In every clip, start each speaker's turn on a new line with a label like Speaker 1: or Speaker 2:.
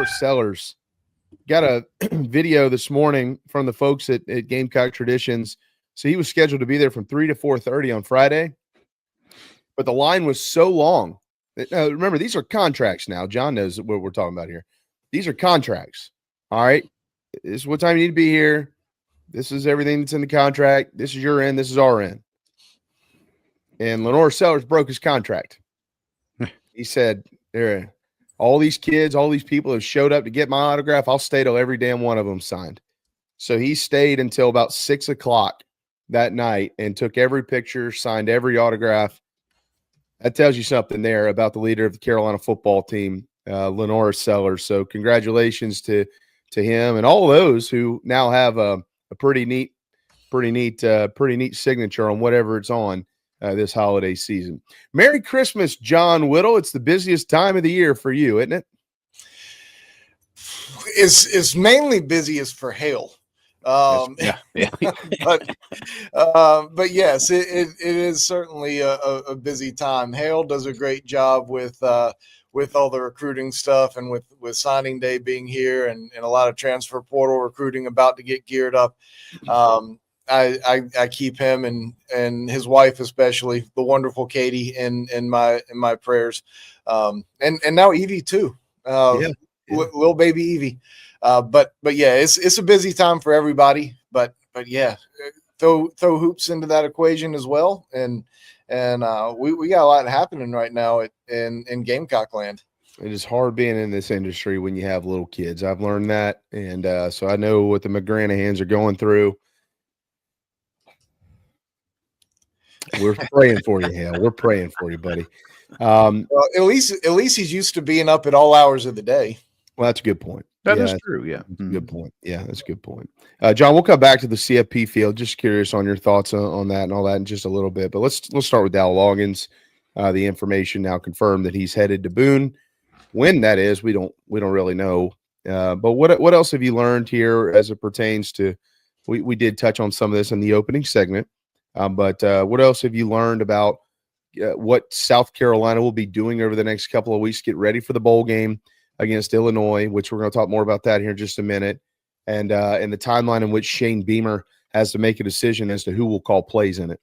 Speaker 1: Lenore Sellers. Got a video this morning from the folks at Gamecock Traditions. So he was scheduled to be there from 3 to 4:30 on Friday, but the line was so long. Remember, these are contracts now. John knows what we're talking about here. These are contracts. All right. This is what time you need to be here. This is everything that's in the contract. This is your end. This is our end. And Lenore Sellers broke his contract. He said, "There, all these kids, all these people have showed up to get my autograph. I'll stay till every damn one of them signed." So he stayed until about 6 o'clock that night and took every picture, signed every autograph. That tells you something there about the leader of the Carolina football team, Lenore Sellers. So congratulations to him and all those who now have a pretty neat signature on whatever it's on this holiday season. Merry Christmas, John Whittle. It's the busiest time of the year for you, isn't it?
Speaker 2: It's mainly busiest for Hale. But yes, it is certainly a busy time. Hale does a great job with all the recruiting stuff and with signing day being here and a lot of transfer portal recruiting about to get geared up. I keep him and his wife, especially the wonderful Katie, in my prayers, and now Evie too, little baby Evie. But yeah, it's a busy time for everybody. But yeah, throw hoops into that equation as well, and we got a lot happening right now in Gamecock land.
Speaker 1: It is hard being in this industry when you have little kids. I've learned that, and so I know what the McGranahans are going through. We're praying for you, Hale. We're praying for you, buddy.
Speaker 2: Well, at least he's used to being up at all hours of the day.
Speaker 1: Well, that's a good point.
Speaker 3: That is true. Yeah.
Speaker 1: Good point. Yeah, that's a good point. John, we'll come back to the CFP field. Just curious on your thoughts on that and all that in just a little bit. But let's start with Dowell Loggins. The information now confirmed that he's headed to Boone. When that is, we don't really know. But what else have you learned here as it pertains to? We did touch on some of this in the opening segment. But what else have you learned about what South Carolina will be doing over the next couple of weeks to get ready for the bowl game against Illinois, which we're going to talk more about that here in just a minute, and the timeline in which Shane Beamer has to make a decision as to who will call plays in it?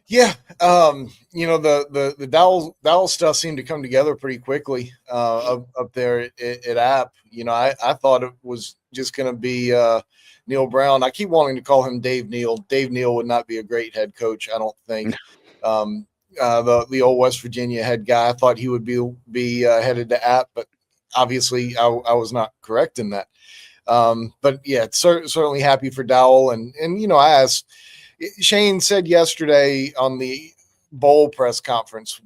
Speaker 2: Yeah, the Dowell stuff seemed to come together pretty quickly up there at App. I thought it was just going to be Neil Brown. I keep wanting to call him Dave Neal. Dave Neal would not be a great head coach, I don't think. The old West Virginia head guy, I thought he would be headed to App, but obviously I was not correct in that. But yeah, certainly happy for Dowell. And I asked, Shane said yesterday on the bowl press conference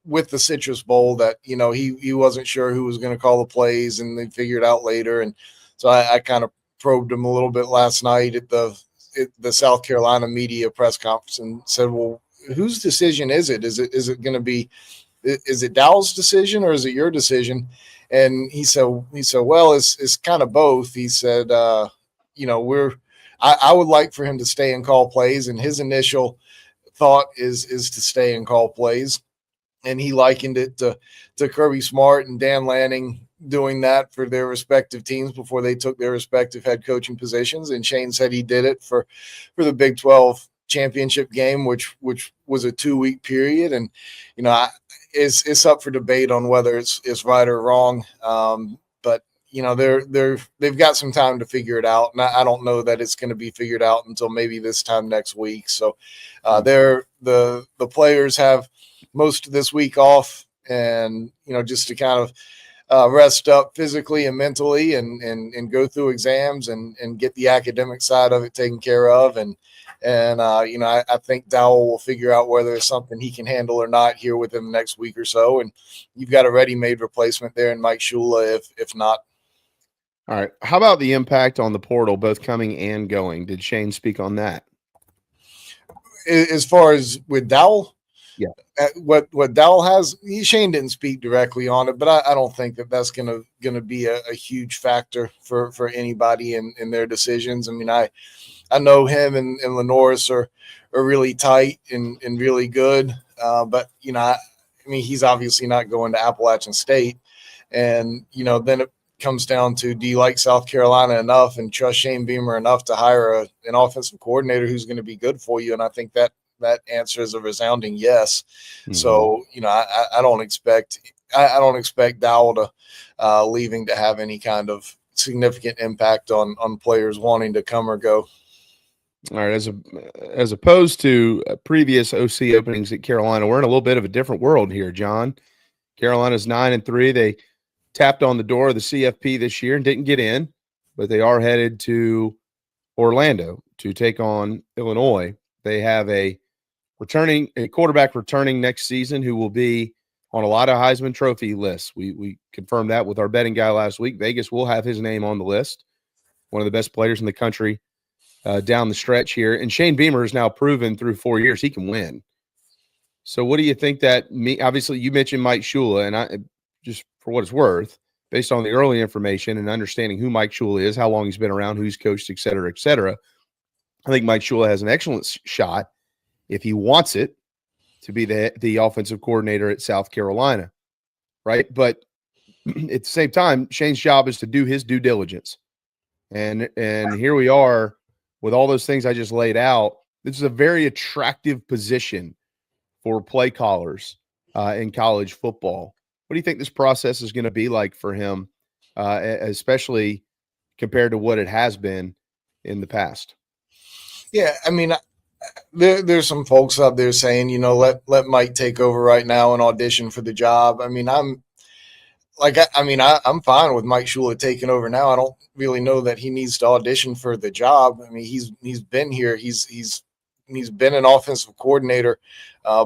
Speaker 2: with the Citrus Bowl that, he wasn't sure who was going to call the plays, and they figured out later. And so I kind of probed him a little bit last night at the South Carolina media press conference and said, well, whose decision is it? Is it going to be, is it Dowell's decision or is it your decision? And he said, well, it's kind of both. He said, I would like for him to stay and call plays. And his initial thought is to stay and call plays. And he likened it to Kirby Smart and Dan Lanning doing that for their respective teams before they took their respective head coaching positions. And Shane said he did it for the Big 12 championship game, which was a 2-week period. And, it's up for debate on whether it's right or wrong. But they've got some time to figure it out. And I don't know that it's going to be figured out until maybe this time next week. So the players have most of this week off, and, just to kind of rest up physically and mentally and go through exams and get the academic side of it taken care of. I think Dowell will figure out whether it's something he can handle or not here within the next week or so. And you've got a ready-made replacement there in Mike Shula if not.
Speaker 1: All right. How about the impact on the portal, both coming and going? Did Shane speak on that?
Speaker 2: As far as with Dowell?
Speaker 1: Yeah.
Speaker 2: What Dowell has, Shane didn't speak directly on it, but I don't think that's going to be a huge factor for anybody in their decisions. I mean, I know him and Lenoris are really tight and really good, but he's obviously not going to Appalachian State, And, then it comes down to, do you like South Carolina enough and trust Shane Beamer enough to hire an offensive coordinator who's going to be good for you? And I think that answer is a resounding yes.
Speaker 1: Mm-hmm.
Speaker 2: So, I don't expect Dowell to leaving to have any kind of significant impact on players wanting to come or go.
Speaker 1: All right, as opposed to previous OC openings at Carolina, we're in a little bit of a different world here, John. Carolina's 9-3. They tapped on the door of the CFP this year and didn't get in, but they are headed to Orlando to take on Illinois. They have a quarterback returning next season who will be on a lot of Heisman Trophy lists. We confirmed that with our betting guy last week. Vegas will have his name on the list. One of the best players in the country down the stretch here. And Shane Beamer has now proven through 4 years he can win. So what do you think that means? Obviously, you mentioned Mike Shula, and I just for what it's worth, based on the early information and understanding who Mike Shula is, how long he's been around, who he's coached, et cetera, I think Mike Shula has an excellent shot, if he wants it, to be the offensive coordinator at South Carolina, right? But at the same time, Shane's job is to do his due diligence. And here we are with all those things I just laid out. This is a very attractive position for play callers in college football. What do you think this process is going to be like for him, especially compared to what it has been in the past?
Speaker 2: Yeah, I mean, there's some folks out there saying, let Mike take over right now and audition for the job. I mean, I'm fine with Mike Shula taking over now. I don't really know that he needs to audition for the job. I mean, he's been here. He's been an offensive coordinator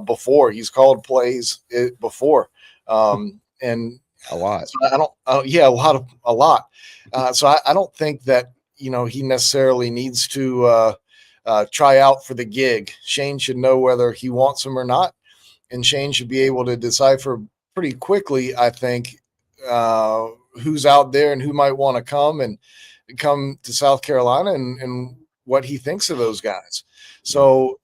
Speaker 2: before. He's called plays before, and
Speaker 1: a lot.
Speaker 2: So a lot. So I don't think that he necessarily needs to try out for the gig. Shane should know whether he wants him or not, and Shane should be able to decipher pretty quickly, I think, who's out there and who might want to come to South Carolina and what he thinks of those guys. So,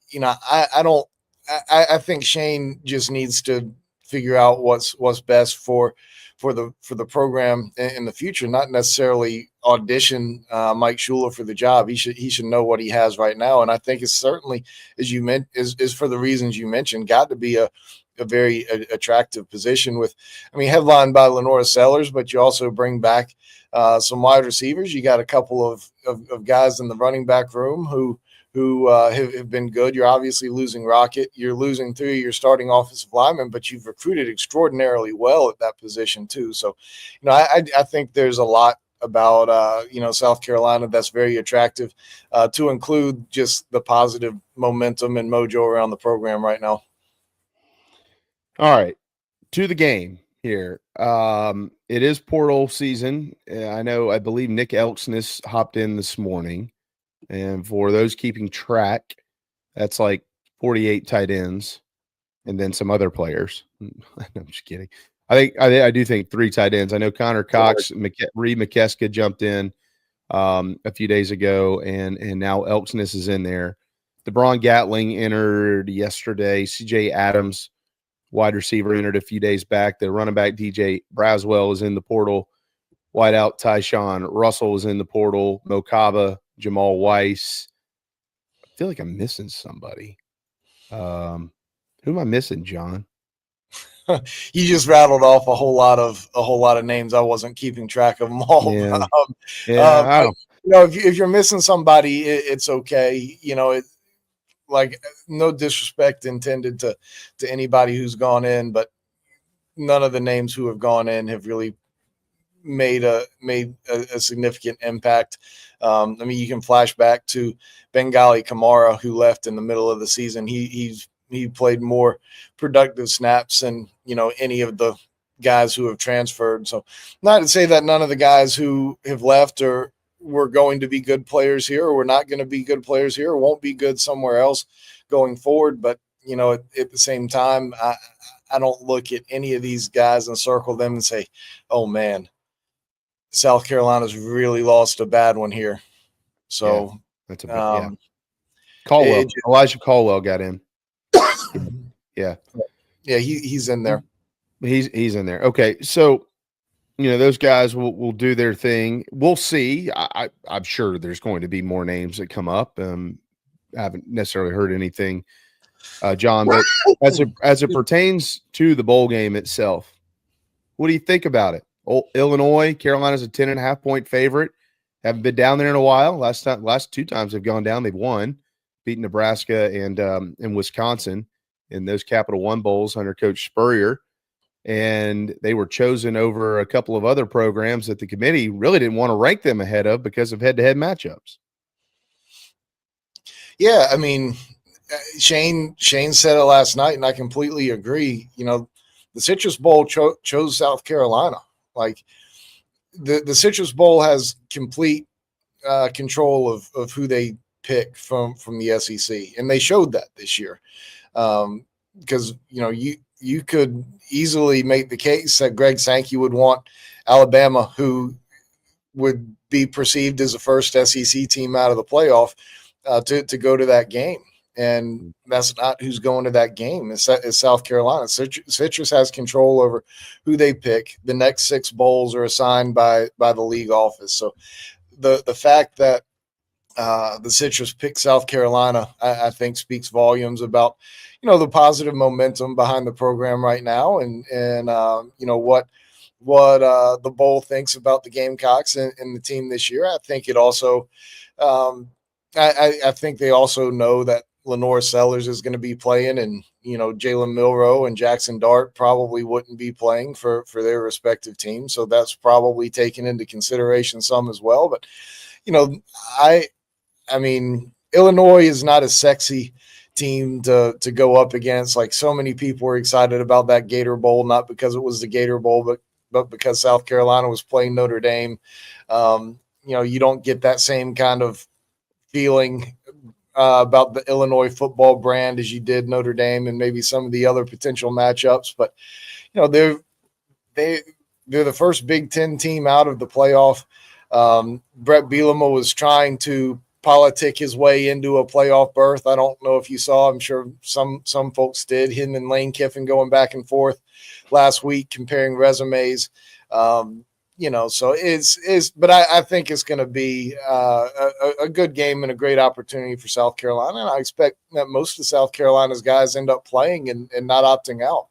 Speaker 2: I think Shane just needs to figure out what's best for the program in the future, not necessarily audition Mike Shula for the job. He should know what he has right now. And I think it's certainly, as you meant, is for the reasons you mentioned, got to be a very attractive position headlined by Lenora Sellers, but you also bring back some wide receivers. You got a couple of guys in the running back room who have been good. You're obviously losing Rocket. You're losing 3 of your starting offensive linemen, but you've recruited extraordinarily well at that position too. So, I think there's a lot about, South Carolina that's very attractive, to include just the positive momentum and mojo around the program right now.
Speaker 1: All right, to the game here. It is portal season. I believe Nick Elksnis hopped in this morning. And for those keeping track, that's like 48 tight ends and then some other players. I'm just kidding. I do think 3 tight ends. I know Connor Cox, Reed McKeska jumped in a few days ago, and now Elksnis is in there. DeBron Gatling entered yesterday. CJ Adams, wide receiver, entered a few days back. The running back DJ Braswell is in the portal. Wideout Tyshawn Russell is in the portal. Mokaba, Jamal Weiss. I feel like I'm missing somebody. Who am I missing, John?
Speaker 2: You just rattled off a whole lot of names. I wasn't keeping track of them all.
Speaker 1: Yeah.
Speaker 2: If you're missing somebody, it's okay. No disrespect intended to anybody who's gone in, but none of the names who have gone in have really made a significant impact. You can flash back to Bengali Kamara, who left in the middle of the season. He played more productive snaps than any of the guys who have transferred. So, not to say that none of the guys who have left were going to be good players here, or were not going to be good players here, or won't be good somewhere else going forward. But at the same time, I don't look at any of these guys and circle them and say, "Oh man, South Carolina's really lost a bad one here." So
Speaker 1: that's a bit, Caldwell, Elijah Caldwell got in. Yeah,
Speaker 2: he's in there.
Speaker 1: He's in there. Okay, so those guys will do their thing. We'll see. I'm sure there's going to be more names that come up. I haven't necessarily heard anything, John, but as it pertains to the bowl game itself, what do you think about it? Illinois, Carolina's a 10.5-point favorite. Haven't been down there in a while. Last 2 times they've gone down, they've won, beating Nebraska and Wisconsin in those Capital One Bowls under Coach Spurrier. And they were chosen over a couple of other programs that the committee really didn't want to rank them ahead of because of head-to-head matchups.
Speaker 2: Yeah, I mean, Shane said it last night, and I completely agree. The Citrus Bowl chose South Carolina. Like the Citrus Bowl has complete control of who they pick from the SEC, and they showed that this year. Because you could easily make the case that Greg Sankey would want Alabama, who would be perceived as the first SEC team out of the playoff, to go to that game. And that's not who's going to that game. It's South Carolina. Citrus has control over who they pick. The next 6 bowls are assigned by the league office. So the fact that the Citrus picked South Carolina, I think speaks volumes about, the positive momentum behind the program right now, and what the bowl thinks about the Gamecocks and the team this year. I think it also, I think they also know that Lenore Sellers is going to be playing, and Jalen Milroe and Jackson Dart probably wouldn't be playing for their respective teams, so that's probably taken into consideration some as well. But I mean, Illinois is not a sexy team to go up against. Like, so many people were excited about that Gator Bowl, not because it was the Gator Bowl, but because South Carolina was playing Notre Dame. You don't get that same kind of feeling about the Illinois football brand as you did Notre Dame and maybe some of the other potential matchups. But they're the first Big Ten team out of the playoff. Brett Bielema was trying to politic his way into a playoff berth. I don't know if you saw, I'm sure some folks did, him and Lane Kiffin going back and forth last week comparing resumes. So but I think it's going to be a good game and a great opportunity for South Carolina. And I expect that most of South Carolina's guys end up playing and not opting out.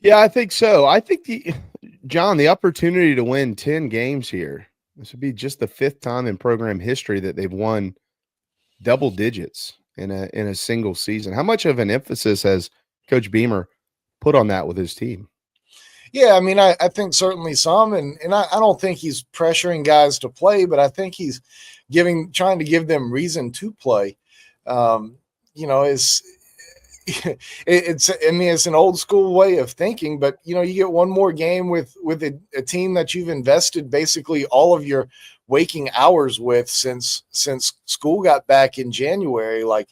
Speaker 1: Yeah, I think so. I think the opportunity to win 10 games here, this would be just the 5th time in program history that they've won double digits in a single season. How much of an emphasis has Coach Beamer put on that with his team?
Speaker 2: Yeah, I mean, I think certainly some, and I don't think he's pressuring guys to play, but I think he's trying to give them reason to play. It's an old school way of thinking, but you get one more game with a team that you've invested basically all of your waking hours with since school got back in January. Like,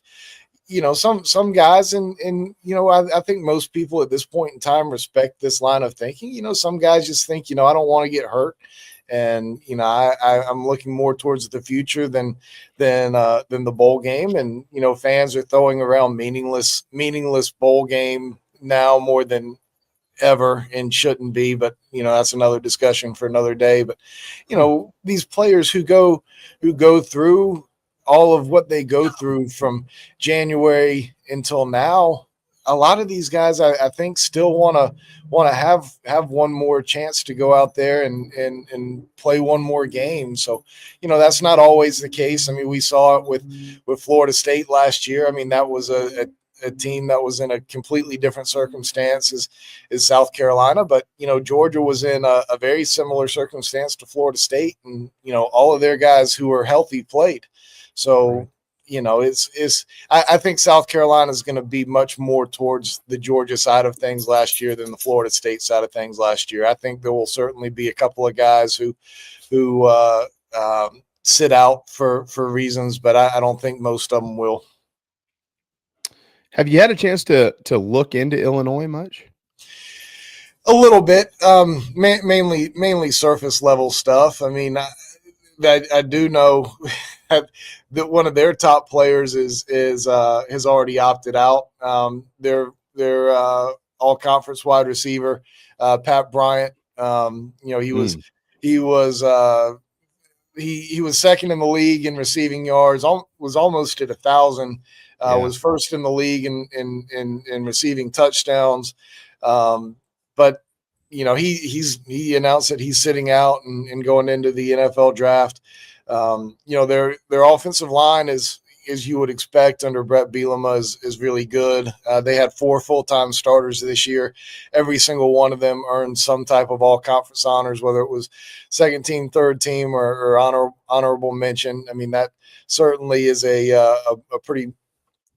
Speaker 2: some guys, and I think most people at this point in time respect this line of thinking. Some guys just think, I don't want to get hurt. And, I'm looking more towards the future than the bowl game. And, fans are throwing around meaningless bowl game now more than ever, and shouldn't be, but that's another discussion for another day. But, these players who go through all of what they go through from January until now, a lot of these guys, I think, still want to have one more chance to go out there and play one more game. So, that's not always the case. I mean, we saw it with Florida State last year. I mean, that was a team that was in a completely different circumstance as South Carolina, but Georgia was in a very similar circumstance to Florida State, and all of their guys who were healthy played. So, I think South Carolina is going to be much more towards the Georgia side of things last year than the Florida State side of things last year. I think there will certainly be a couple of guys who sit out for reasons, but I don't think most of them will.
Speaker 1: Have you had a chance to look into Illinois much?
Speaker 2: A little bit, mainly surface level stuff. I mean, I do know that one of their top players has already opted out. Their all conference wide receiver, Pat Bryant, He was he was second in the league in receiving yards, was almost at 1,000. Was first in the league in receiving touchdowns. But he announced that he's sitting out and going into the NFL draft. Their offensive line is, as you would expect under Brett Bielema, is really good. They had 4 full-time starters this year. Every single one of them earned some type of all-conference honors, whether it was second team, third team, or honorable mention. I mean, that certainly is a pretty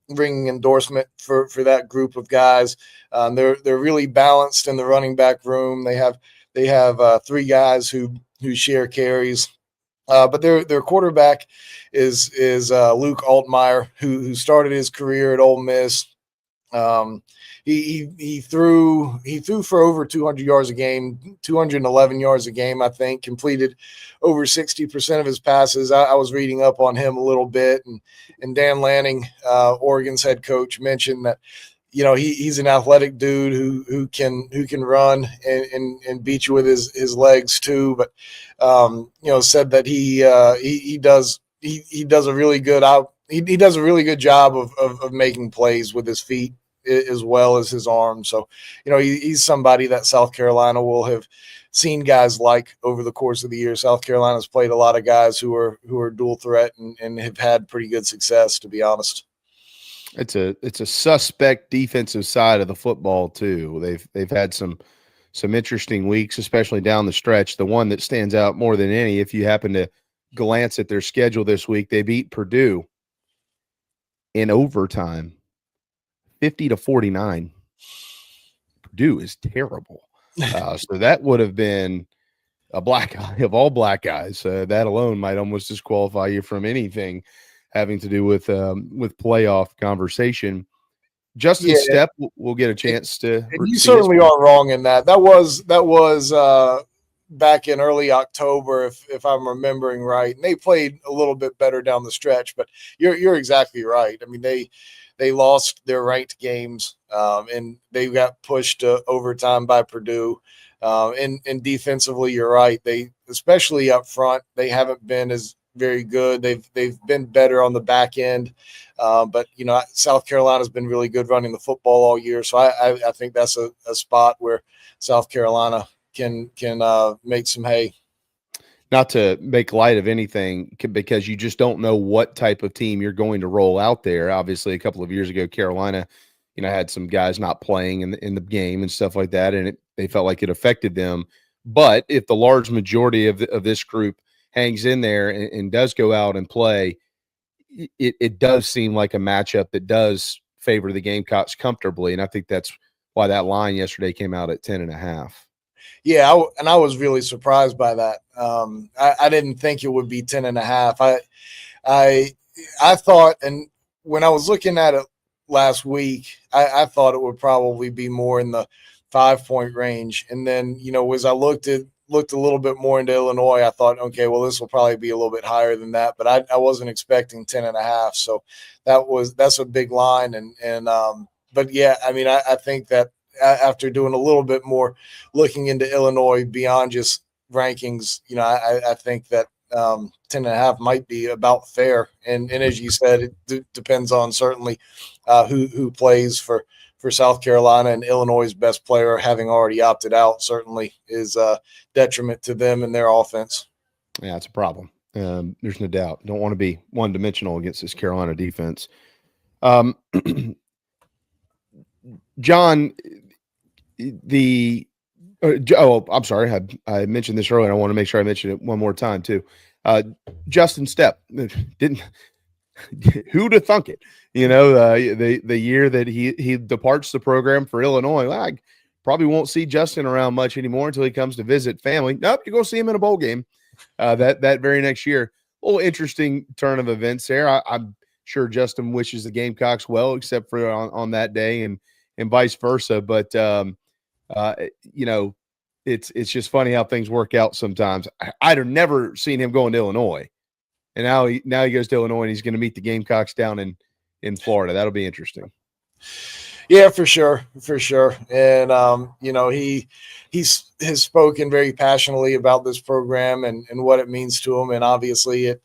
Speaker 2: ringing endorsement for that group of guys. They're really balanced in the running back room. They have 3 guys who share carries. But their quarterback is Luke Altmaier, who started his career at Ole Miss. He threw for over 200 yards a game, 211 yards a game, I think. Completed over 60% of his passes. I was reading up on him a little bit, and Dan Lanning, Oregon's head coach, mentioned that he's an athletic dude who can run and beat you with his legs too. But said that he does a really good job of making plays with his feet as well as his arm. So he's somebody that South Carolina will have seen guys like over the course of the year. South Carolina's played a lot of guys who are dual threat and have had pretty good success, to be honest.
Speaker 1: It's a suspect defensive side of the football too. They've had some interesting weeks, especially down the stretch. The one that stands out more than any, if you happen to glance at their schedule this week, they beat Purdue in overtime, 50-49. Purdue is terrible. So that would have been a black eye of all black eyes. That alone might almost disqualify you from anything having to do with playoff conversation. Justin Stepp will get a chance to.
Speaker 2: You certainly aren't wrong in that. That was back in early October, if I'm remembering right. And they played a little bit better down the stretch, but you're exactly right. I mean, they lost their ranked games, and they got pushed to overtime by Purdue. And defensively, you're right. They, especially up front, they haven't been as very good. They've been better on the back end, but South Carolina's been really good running the football all year. So I think that's a spot where South Carolina can make some hay.
Speaker 1: Not to make light of anything, because you just don't know what type of team you're going to roll out there. Obviously, a couple of years ago, Carolina, had some guys not playing in the game and stuff like that, and they felt like it affected them. But if the large majority of this group hangs in there and does go out and play, it does seem like a matchup that does favor the Gamecocks comfortably. And I think that's why that line yesterday came out at 10.5.
Speaker 2: Yeah. I was really surprised by that. I didn't think it would be 10.5. I thought, and when I was looking at it last week, I thought it would probably be more in the 5-point range. And then, as I looked a little bit more into Illinois, I thought, okay, well, this will probably be a little bit higher than that, but I wasn't expecting 10.5. So that's a big line. But yeah, I mean, I think that after doing a little bit more looking into Illinois beyond just rankings, I think that 10.5 might be about fair. And as you said, it depends on certainly who plays for South Carolina, and Illinois' best player having already opted out certainly is a detriment to them and their offense.
Speaker 1: Yeah, it's a problem. There's no doubt. Don't want to be one-dimensional against this Carolina defense. John, I'm sorry. I mentioned this earlier. I want to make sure I mention it one more time too. Justin Stepp didn't. Who'd have thunk it? The year that he departs the program for Illinois, I probably won't see Justin around much anymore until he comes to visit family. Nope, you go see him in a bowl game that very next year. A little interesting turn of events there. I'm sure Justin wishes the Gamecocks well, except for on that day, and vice versa. But it's just funny how things work out sometimes. I'd have never seen him going to Illinois. And now he goes to Illinois, and he's going to meet the Gamecocks down in Florida. That'll be interesting.
Speaker 2: Yeah, for sure, for sure. And you know, he's has spoken very passionately about this program and what it means to him. And obviously, it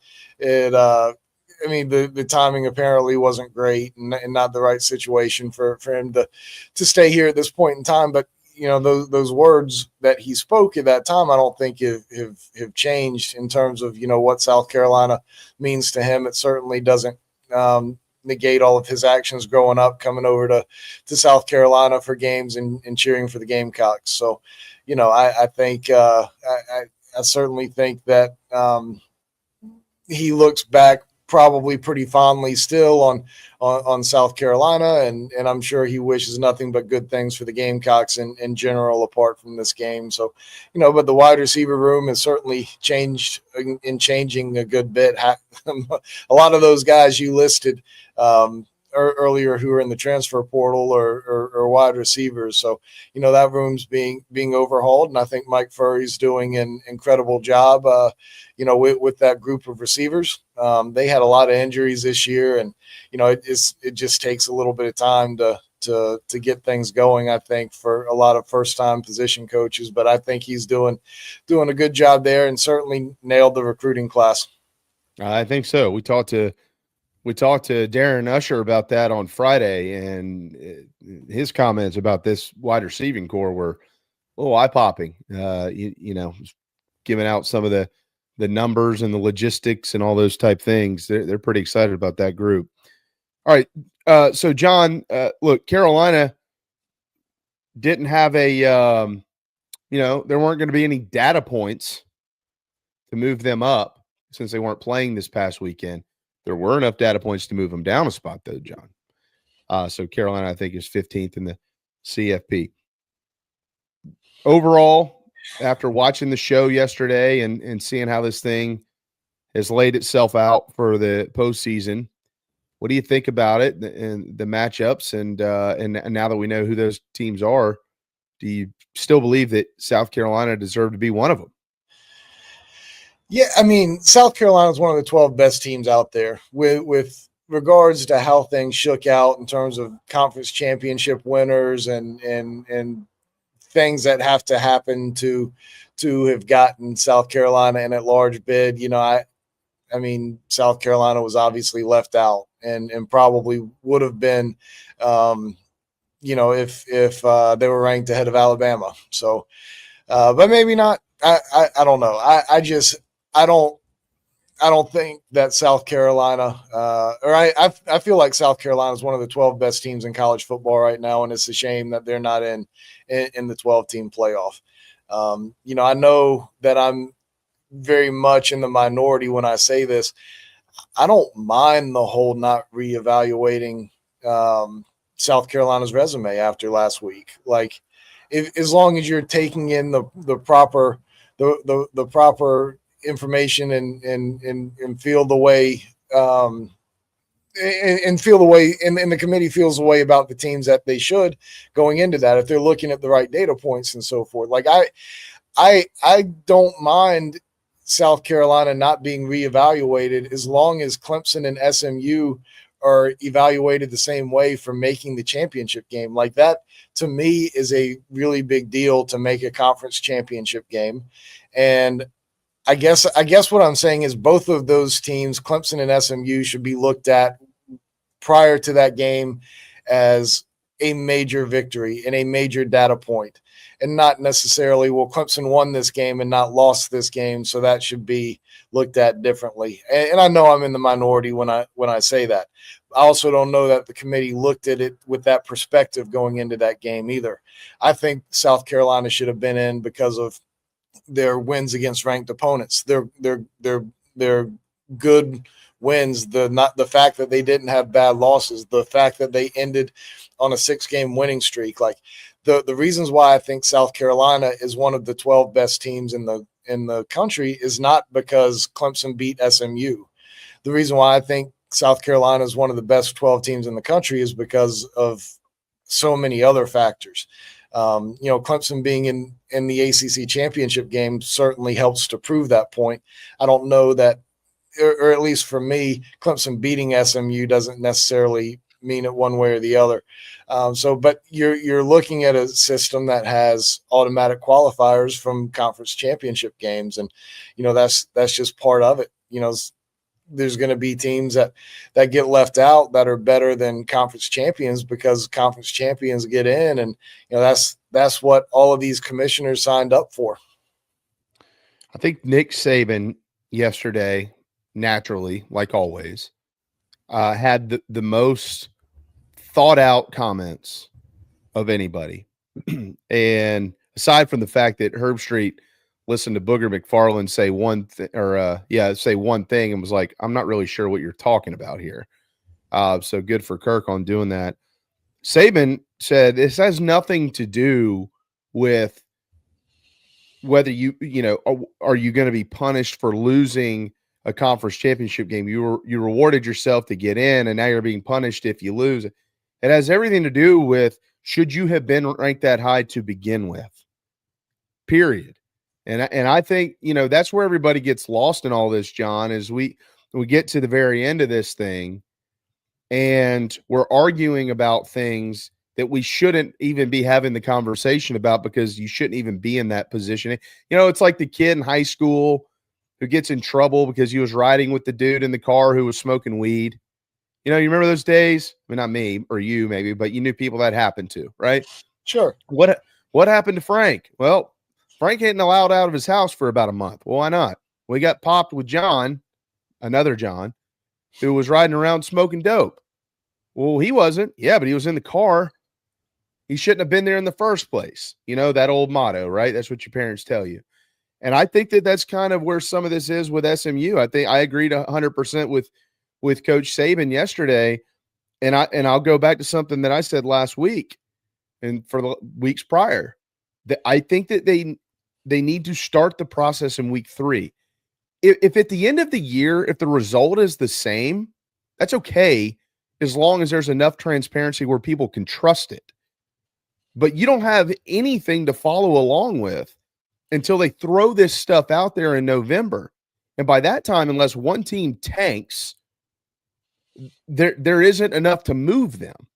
Speaker 2: I mean, the timing apparently wasn't great and not the right situation for him to stay here at this point in time. But you know, those words that he spoke at that time, I don't think have changed in terms of, you know, what South Carolina means to him. It certainly doesn't negate all of his actions growing up, coming over to South Carolina for games and cheering for the Gamecocks. So, you know, I think I certainly think that he looks back probably pretty fondly still on South Carolina, and I'm sure he wishes nothing but good things for the Gamecocks in general, apart from this game. So, you know, but the wide receiver room has certainly changed in changing a good bit. A lot of those guys you listed earlier who are in the transfer portal or wide receivers. So, you know, that room's being overhauled, and I think Mike Furry's doing an incredible job. You know, with that group of receivers, they had a lot of injuries this year, and you know, it just takes a little bit of time to get things going, I think, for a lot of first time position coaches. But I think he's doing a good job there, and certainly nailed the recruiting class.
Speaker 1: I think so. We talked to Darren Usher about that on Friday, and his comments about this wide receiving core were a little eye popping. You know, giving out some of the numbers and the logistics and all those type things. They're pretty excited about that group. All right. So John, look, Carolina didn't have a, you know, there weren't going to be any data points to move them up since they weren't playing this past weekend. There were enough data points to move them down a spot though, John. So Carolina, I think, is 15th in the CFP. Overall, after watching the show yesterday and seeing how this thing has laid itself out for the postseason, what do you think about it and the matchups? And now that we know who those teams are, do you still believe that South Carolina deserved to be one of them?
Speaker 2: Yeah, I mean, South Carolina is one of the 12 best teams out there with regards to how things shook out in terms of conference championship winners and things that have to happen to have gotten South Carolina in at large bid. You know, I mean, South Carolina was obviously left out and probably would have been, you know, if they were ranked ahead of Alabama. So, but maybe not. I don't know. I don't think that South Carolina, I feel like South Carolina is one of the 12 best teams in college football right now, and it's a shame that they're not in the 12-team playoff. You know, I know that I'm very much in the minority when I say this. I don't mind the whole not reevaluating South Carolina's resume after last week. Like, as long as you're taking in the proper information and feel the way and feel the way and the committee feels the way about the teams that they should going into that, if they're looking at the right data points and so forth. Like I don't mind South Carolina not being reevaluated as long as Clemson and SMU are evaluated the same way for making the championship game. Like, that to me is a really big deal to make a conference championship game. And I guess what I'm saying is both of those teams, Clemson and SMU, should be looked at prior to that game as a major victory and a major data point, and not necessarily, well, Clemson won this game and not lost this game, so that should be looked at differently. And I know I'm in the minority when I say that. I also don't know that the committee looked at it with that perspective going into that game either. I think South Carolina should have been in because of their wins against ranked opponents. They're good wins. The fact that they didn't have bad losses, the fact that they ended on a 6-game winning streak. Like, the reasons why I think South Carolina is one of the 12 best teams in the country is not because Clemson beat SMU. The reason why I think South Carolina is one of the best 12 teams in the country is because of so many other factors. You know, Clemson being in the ACC championship game certainly helps to prove that point. I don't know that, or at least for me, Clemson beating SMU doesn't necessarily mean it one way or the other. But you're looking at a system that has automatic qualifiers from conference championship games, and that's just part of it. There's going to be teams that get left out that are better than conference champions because conference champions get in, and that's what all of these commissioners signed up for.
Speaker 1: I think Nick Saban yesterday, naturally, like always, had the most thought out comments of anybody. And aside from the fact that Herb Street listened to Booger McFarland say say one thing and was like, I'm not really sure what you're talking about here. So good for Kirk on doing that. Saban said this has nothing to do with whether are you going to be punished for losing a conference championship game. You rewarded yourself to get in, and now you're being punished if you lose. It has everything to do with should you have been ranked that high to begin with, period. And I think, that's where everybody gets lost in all this, John, is we get to the very end of this thing and we're arguing about things that we shouldn't even be having the conversation about because you shouldn't even be in that position. It's like the kid in high school who gets in trouble because he was riding with the dude in the car who was smoking weed. You remember those days? I mean, not me or you maybe, but you knew people that happened to, right?
Speaker 2: Sure.
Speaker 1: What happened to Frank? Well, Frank hadn't allowed out of his house for about a month. Well, why not? We got popped with John, another John, who was riding around smoking dope. Well, he wasn't. Yeah, but he was in the car. He shouldn't have been there in the first place. That old motto, right? That's what your parents tell you. And I think that that's kind of where some of this is with SMU. I think I agreed 100% with Coach Saban yesterday. And I'll go back to something that I said last week and for the weeks prior. That I think that they need to start the process in week 3. If at the end of the year, if the result is the same, that's okay, as long as there's enough transparency where people can trust it. But you don't have anything to follow along with until they throw this stuff out there in November. And by that time, unless one team tanks, there isn't enough to move them.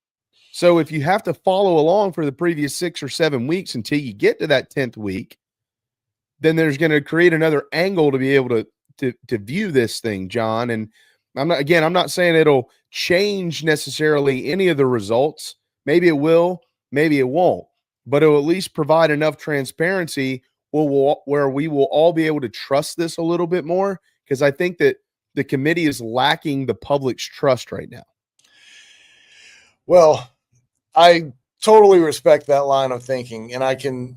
Speaker 1: So if you have to follow along for the previous 6 or 7 weeks until you get to that 10th week, then there's going to create another angle to be able to view this thing, John. And I'm not saying it'll change necessarily any of the results. Maybe it will, maybe it won't, but it'll at least provide enough transparency where we will all be able to trust this a little bit more, because I think that the committee is lacking the public's trust right now.
Speaker 2: Well, I totally respect that line of thinking, and I can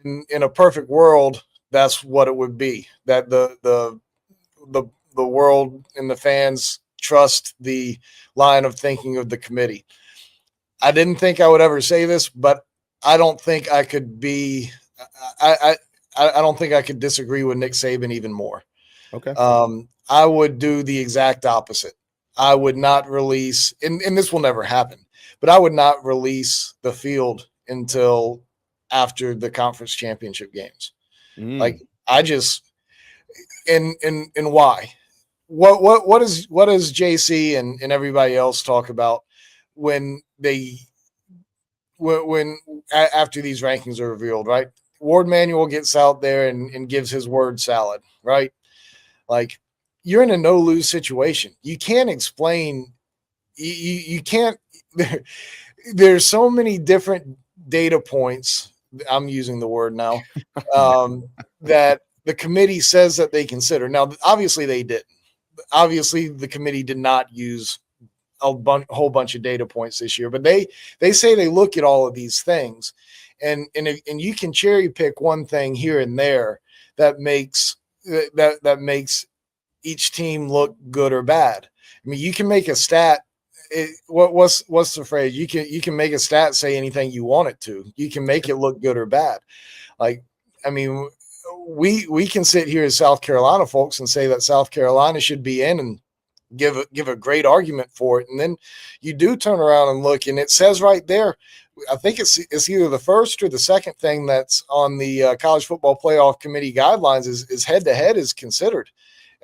Speaker 2: in a perfect world, that's what it would be, that the world and the fans trust the line of thinking of the committee. I didn't think I would ever say this, but I don't think I could be I don't think I could disagree with Nick Saban even more.
Speaker 1: Okay.
Speaker 2: I would do the exact opposite. I would not release, and this will never happen, but I would not release the field until after the conference championship games. Like, I just, and why? What does JC and everybody else talk about when after these rankings are revealed, right? Ward Manuel gets out there and gives his word salad, right? Like, you're in a no-lose situation. You can't explain. You can't. There's so many different data points. I'm using the word now that the committee says that they consider. Now, obviously, they didn't. Obviously, the committee did not use a whole bunch of data points this year, but they say they look at all of these things, and you can cherry pick one thing here and there that makes each team look good or bad. I mean, you can make a stat. What's the phrase? You can make a stat say anything you want it to. You can make it look good or bad. Like, I mean, we can sit here as South Carolina folks and say that South Carolina should be in and give a great argument for it, and then you do turn around and look, and it says right there, I think it's either the first or the second thing that's on the College Football Playoff Committee guidelines is head to head is considered.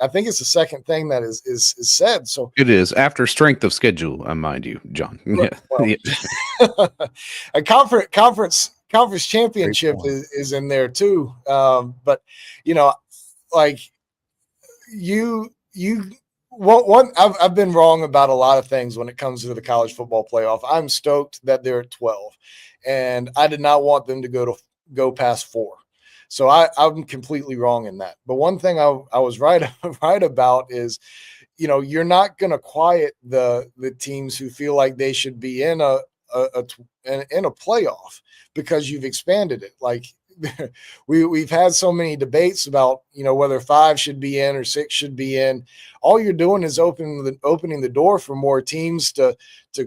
Speaker 2: I think it's the second thing that is said. So
Speaker 3: it is after strength of schedule, mind you, John.
Speaker 2: well,
Speaker 3: Yeah.
Speaker 2: a conference championship is in there too. But like I've been wrong about a lot of things when it comes to the college football playoff. I'm stoked that they're at 12, and I did not want them to go past 4. So I'm completely wrong in that. But one thing I was right about is, you're not going to quiet the teams who feel like they should be in a playoff because you've expanded it. Like we've had so many debates about, whether 5 should be in or 6 should be in. All you're doing is opening the door for more teams to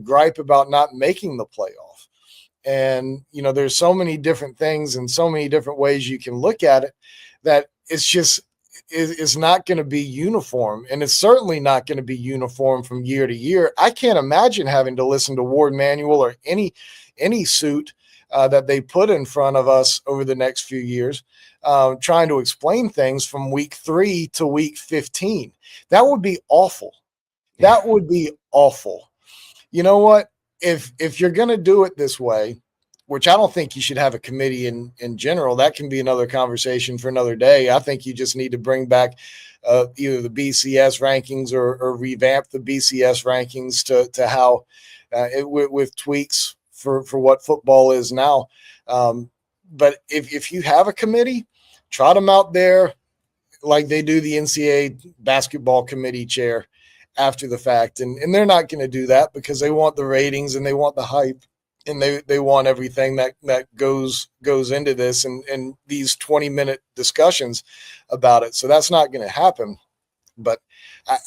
Speaker 2: gripe about not making the playoff. And, there's so many different things and so many different ways you can look at it that it's not going to be uniform. And it's certainly not going to be uniform from year to year. I can't imagine having to listen to Ward Manual or any suit that they put in front of us over the next few years, trying to explain things from week 3 to week 15. That would be awful. That would be awful. You know what? If you're going to do it this way, which I don't think you should have a committee in general, that can be another conversation for another day. I think you just need to bring back either the BCS rankings or revamp the BCS rankings to how with tweaks for what football is now. But if you have a committee, trot them out there like they do the NCAA basketball committee chair after the fact. And they're not going to do that because they want the ratings and they want the hype and they want everything that goes into this and these 20-minute discussions about it. So that's not going to happen. But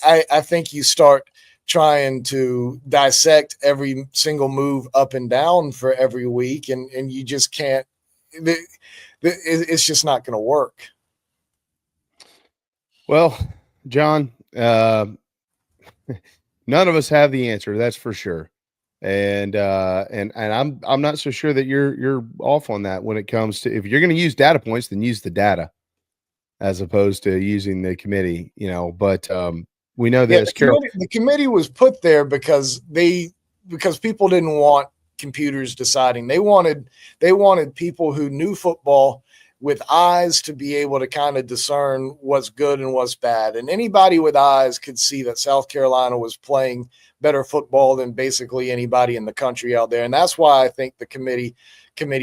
Speaker 2: I think you start trying to dissect every single move up and down for every week, and you just can't. It's just not going to work.
Speaker 1: Well, John, none of us have the answer. That's for sure. And I'm not so sure that you're off on that when it comes to, if you're going to use data points, then use the data as opposed to using the committee, but we know that
Speaker 2: the committee was put there because people didn't want computers deciding. They wanted people who knew football with eyes to be able to kind of discern what's good and what's bad. And anybody with eyes could see that South Carolina was playing better football than basically anybody in the country out there. And that's why I think the committee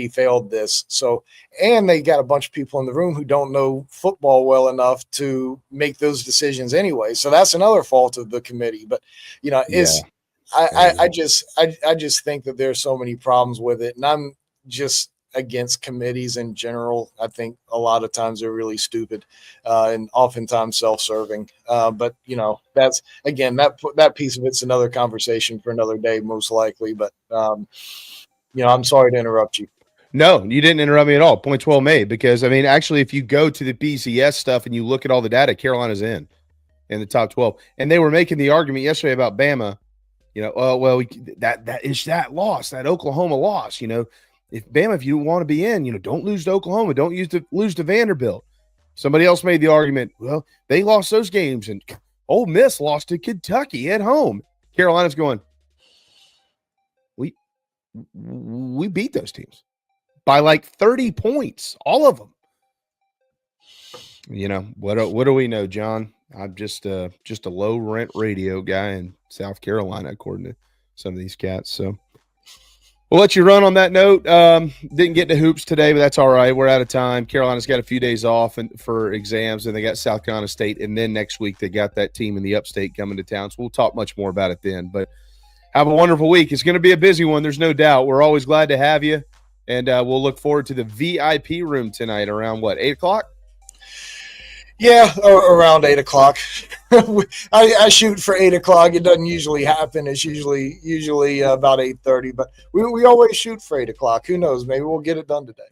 Speaker 2: failed this. So, and they got a bunch of people in the room who don't know football well enough to make those decisions anyway. So that's another fault of the committee. But, I just think that there's so many problems with it. And I'm just against committees in general. I think a lot of times they're really stupid and oftentimes self-serving. But that's, again, that piece of it's another conversation for another day, most likely. But I'm sorry to interrupt you.
Speaker 1: No, you didn't interrupt me at all. Point's well made, because actually, if you go to the BCS stuff and you look at all the data, Carolina's in the top 12, and they were making the argument yesterday about Bama. That loss, that Oklahoma loss. If Bama, if you want to be in, don't lose to Oklahoma, don't lose to Vanderbilt. Somebody else made the argument, well, they lost those games, and Ole Miss lost to Kentucky at home. Carolina's going, we beat those teams by like 30 points, all of them. What do we know, John? I'm just a low rent radio guy in South Carolina, according to some of these cats. So we'll let you run on that note. Didn't get to hoops today, but that's all right. We're out of time. Carolina's got a few days off for exams, and they got South Carolina State. And then next week, they got that team in the upstate coming to town. So we'll talk much more about it then. But have a wonderful week. It's going to be a busy one. There's no doubt. We're always glad to have you. And we'll look forward to the VIP room tonight around 8 o'clock?
Speaker 2: Yeah, around 8 o'clock. I shoot for 8 o'clock. It doesn't usually happen. It's usually about 8:30, but we always shoot for 8 o'clock. Who knows? Maybe we'll get it done today.